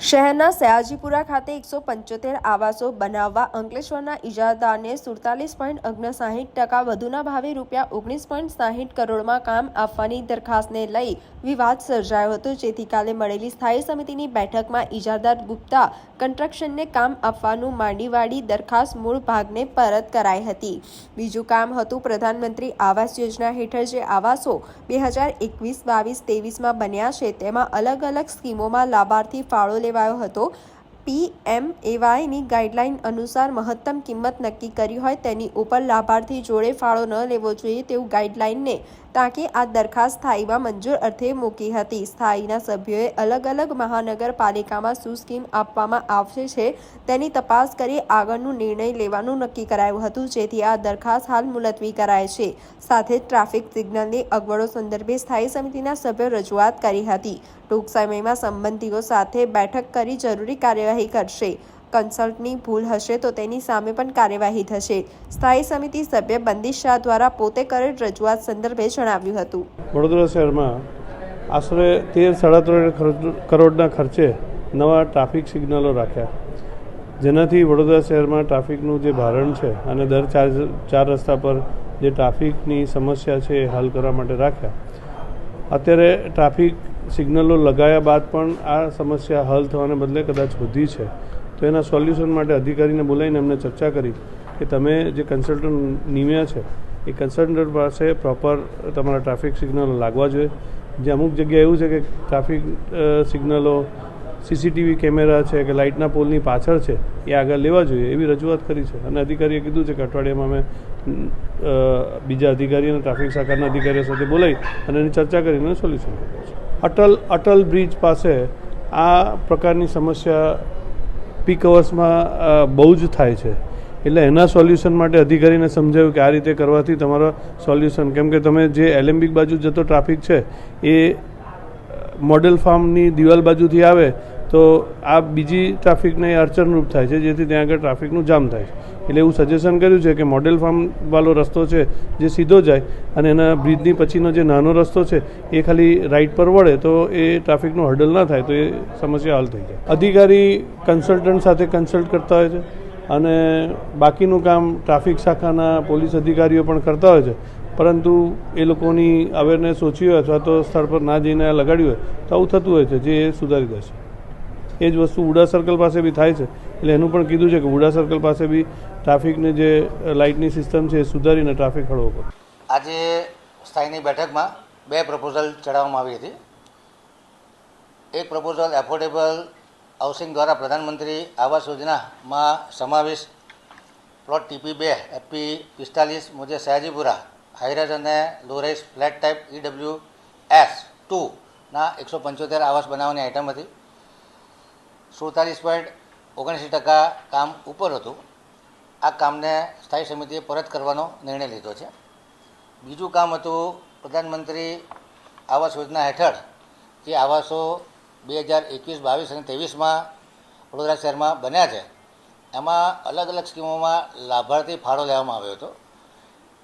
શહેરના સયાજીપુરા ખાતે 175 આવાસો બનાવવા અંકલેશ્વરના ઇજારદારને 47.59% વધુના ભાવે ₹19.60 કરોડમાં કામ આપવાની દરખાસ્તને લઈ વિવાદ સર્જાયો હતો, જેથી કાલે મળેલી સ્થાયી સમિતિની બેઠકમાં ઇજારદાર ગુપ્તા કન્સ્ટ્રક્શનને કામ આપવાનું માંડી વાળી દરખાસ્ત મૂળ ભાગને પરત કરાઈ હતી. બીજું કામ હતું પ્રધાનમંત્રી આવાસ યોજના હેઠળ જે આવાસો 2021-22-23માં બન્યા છે તેમાં અલગ અલગ સ્કીમોમાં લાભાર્થી ફાળો લેવાયો હતો. PMAYની ગાઈડલાઈન અનુસાર મહત્તમ કિંમત નક્કી કરી હોય તેની ઉપર લાભાર્થી જોડે ફાળો ન લેવો જોઈએ તેવું ગાઈડલાઈનને ટાંકી આ દરખાસ્ત સ્થાયીમાં મંજૂર અર્થે મૂકી હતી. સ્થાયીના સભ્યોએ અલગ અલગ મહાનગરપાલિકામાં શું સ્કીમ આપવામાં આવશે છે તેની તપાસ કરી આગળનું નિર્ણય લેવાનું નક્કી કરાયું હતું, જેથી આ દરખાસ્ત હાલ મુલતવી કરાય છે. સાથે જ ટ્રાફિક સિગ્નલની અગવડો સંદર્ભે સ્થાયી સમિતિના સભ્યો રજૂઆત કરી હતી. ટૂંક સમયમાં સંબંધીઓ સાથે બેઠક કરી જરૂરી કાર્યવાહી કરશે. કન્સલ્ટની ભૂલ હશે તો તેની સામે પણ કાર્યવાહી થશે. સ્થાયી સમિતિ સભ્ય બંદિશ શાહ દ્વારા પોતે કરેલ રજૂઆત સંદર્ભે જણાવ્યું હતું. વડોદરા શહેરમાં આશરે 13-13.5 કરોડના ખર્ચે નવા ટ્રાફિક સિગ્નલો રાખ્યા, જેનાથી વડોદરા શહેરમાં ટ્રાફિકનું જે ભારણ છે અને દર ચાર રસ્તા પર જે ટ્રાફિકની સમસ્યા છે એ હલ કરવા માટે રાખ્યા. અત્યારે ટ્રાફિક સિગ્નલો લગાવ્યા બાદ પણ આ સમસ્યા હલ થવાને બદલે કદાચ વધી છે, તો એના સોલ્યુશન માટે અધિકારીને બોલાવીને એમને ચર્ચા કરી કે તમે જે કન્સલ્ટન્ટ નિમ્યા છે એ કન્સલ્ટન્ટ પાસે પ્રોપર તમારા ટ્રાફિક સિગ્નલો લાગવા જોઈએ. જે અમુક જગ્યાએ એવું છે કે ટ્રાફિક સિગ્નલો CCTV કેમેરા છે કે લાઇટના પોલની પાછળ છે એ આગળ લેવા જોઈએ એવી રજૂઆત કરી છે. અને અધિકારીએ કીધું છે કે અઠવાડિયામાં અમે બીજા અધિકારી અને ટ્રાફિક શાખાના અધિકારીઓ સાથે બોલાવી અને એની ચર્ચા કરીને સોલ્યુશન કર્યું છે. અટલ બ્રિજ પાસે આ પ્રકારની સમસ્યા પીક અવર્સમાં બહુ જ થાય છે, એટલે એના સોલ્યુશન માટે અધિકારીને સમજાવ્યું કે આ રીતે કરવાથી તમારો સોલ્યુશન, કેમ કે તમે જે એલેમ્બિક બાજુ જતો ટ્રાફિક છે એ મોડેલ ફાર્મની દિવાલ બાજુથી આવે તો આ બીજી ટ્રાફિકને અડચણરૂપ થાય છે, જેથી ત્યાં આગળ ટ્રાફિકનું જામ થાય છે. એટલે એવું સજેશન કર્યું છે કે મોડેલ ફાર્મવાળો રસ્તો છે જે સીધો જાય અને એના બ્રિજની પછીનો જે નાનો રસ્તો છે એ ખાલી રાઈટ પર વળે તો એ ટ્રાફિકનું હર્ડલ ના થાય, તો એ સમસ્યા હલ થઈ જાય. અધિકારી કન્સલ્ટન્ટ સાથે કન્સલ્ટ કરતા હોય છે અને બાકીનું કામ ટ્રાફિક શાખાના પોલીસ અધિકારીઓ પણ કરતા હોય છે, પરંતુ એ લોકોની અવેરનેસ ઓછી હોય અથવા તો સ્થળ પર ના જઈને લગાડ્યું હોય તો આવું થતું હોય છે, જે સુધારી દેશે. એ જ વસ્તુ ઉડા સર્કલ પાસે બી થાય છે, એટલે એનું પણ કીધું છે કે ઉડા સર્કલ પાસે બી ટ્રાફિકની જે લાઇટની સિસ્ટમ છે એ સુધારીને ટ્રાફિક હળવો કરો. આજે સ્થાયીની બેઠકમાં 2 પ્રપોઝલ ચડાવવામાં આવી હતી. એક પ્રપોઝલ એફોર્ડેબલ હાઉસિંગ દ્વારા પ્રધાનમંત્રી આવાસ યોજનામાં સમાવેશ પ્લોટ TP2 FP45 મુજબ સયાજીપુરા હાઈરાઇઝ અને લોરાઇઝ ફ્લેટ ટાઈપ EWS2ના 175 આવાસ બનાવવાની આઇટમ હતી. 47.79% કામ ઉપર હતું. આ કામને સ્થાયી સમિતિએ પરત કરવાનો નિર્ણય લીધો છે. બીજું કામ હતું પ્રધાનમંત્રી આવાસ યોજના હેઠળ જે આવાસો 2021, 22 અને 23માં વડોદરા શહેરમાં બન્યા છે, એમાં અલગ અલગ સ્કીમોમાં લાભાર્થી ફાળો લેવામાં આવ્યો હતો.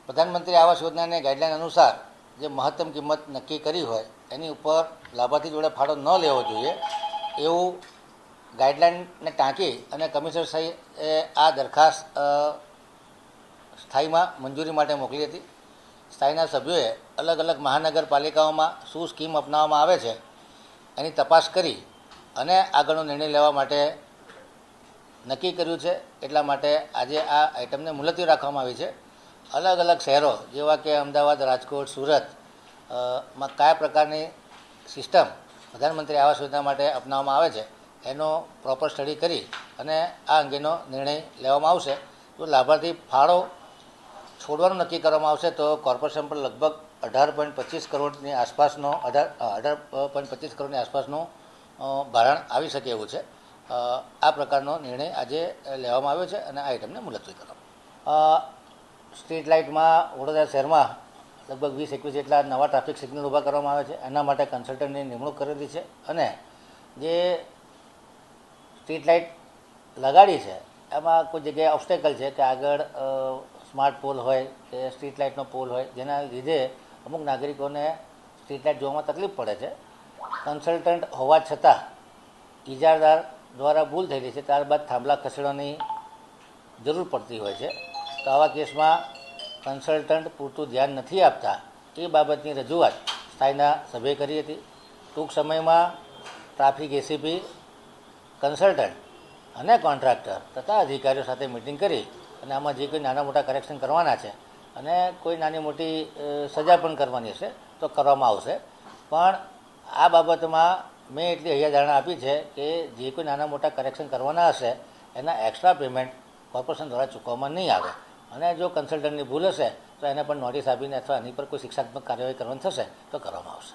પ્રધાનમંત્રી આવાસ યોજનાની ગાઈડલાઈન અનુસાર જે મહત્તમ કિંમત નક્કી કરી હોય એની ઉપર લાભાર્થી જોડે ફાળો ન લેવો જોઈએ એવું ગાઈડલાઇનને ટાંકી અને કમિશનર સાહેબે આ દરખાસ્ત સ્થાયીમાં મંજૂરી માટે મોકલી હતી. સ્થાયીના સભ્યોએ અલગ અલગ મહાનગરપાલિકાઓમાં શું સ્કીમ અપનાવવામાં આવે છે એની તપાસ કરી અને આગળનો નિર્ણય લેવા માટે નક્કી કર્યું છે. એટલા માટે આજે આ આઇટમને મુલતવી રાખવામાં આવી છે. અલગ અલગ શહેરો જેવા કે અમદાવાદ, રાજકોટ, સુરતમાં કયા પ્રકારની સિસ્ટમ પ્રધાનમંત્રી આવાસ યોજના માટે અપનાવવામાં આવે છે એનો પ્રોપર સ્ટડી કરી અને આ અંગેનો નિર્ણય લેવામાં આવશે. જો લાભાર્થી ફાળો છોડવાનું નક્કી કરવામાં આવશે તો કોર્પોરેશન પર લગભગ 18.25 કરોડની આસપાસનો 18.25 કરોડની આસપાસનું ભારણ આવી શકે એવું છે. આ પ્રકારનો નિર્ણય આજે લેવામાં આવ્યો છે અને આ આઇટમને મુલતવી કરવામાં. સ્ટ્રીટ લાઇટમાં વડોદરા શહેરમાં લગભગ 20-21 જેટલા નવા ટ્રાફિક સિગ્નલ ઊભા કરવામાં આવે છે. એના માટે કન્સલ્ટન્ટની નિમણૂક કરેલી છે અને જે સ્ટ્રીટ લાઇટ લગાડી છે એમાં કોઈ જગ્યાએ ઓબ્સ્ટેકલ છે કે આગળ સ્માર્ટ પોલ હોય કે સ્ટ્રીટ લાઇટનો પોલ હોય, જેના લીધે અમુક નાગરિકોને સ્ટ્રીટ લાઇટ જોવામાં તકલીફ પડે છે. કન્સલ્ટન્ટ હોવા છતાં ઇજારદાર દ્વારા ભૂલ થયેલી છે, ત્યારબાદ થાંભલા ખસેડવાની જરૂર પડતી હોય છે. તો આવા કેસમાં કન્સલ્ટન્ટ પૂરતું ધ્યાન નથી આપતા એ બાબતની રજૂઆત સ્થાયીના સભ્યે કરી હતી. ટૂંક સમયમાં ટ્રાફિક એસીપી, કન્સલ્ટન્ટ અને કોન્ટ્રાક્ટર તથા અધિકારીઓ સાથે મિટિંગ કરી અને આમાં જે કોઈ નાના મોટા કરેક્શન કરવાના છે અને કોઈ નાની મોટી સજા પણ કરવાની હશે તો કરવામાં આવશે. પણ આ બાબતમાં મેં એટલી હૈયાધારણા આપી છે કે જે કોઈ નાના મોટા કરેક્શન કરવાના હશે એના એક્સ્ટ્રા પેમેન્ટ કોર્પોરેશન દ્વારા ચૂકવવામાં નહીં આવે. અને જો કન્સલ્ટન્ટની ભૂલ હશે તો એને પણ નોટિસ આપીને અથવા એની પર કોઈ શિક્ષાત્મક કાર્યવાહી કરવાની થશે તો કરવામાં આવશે.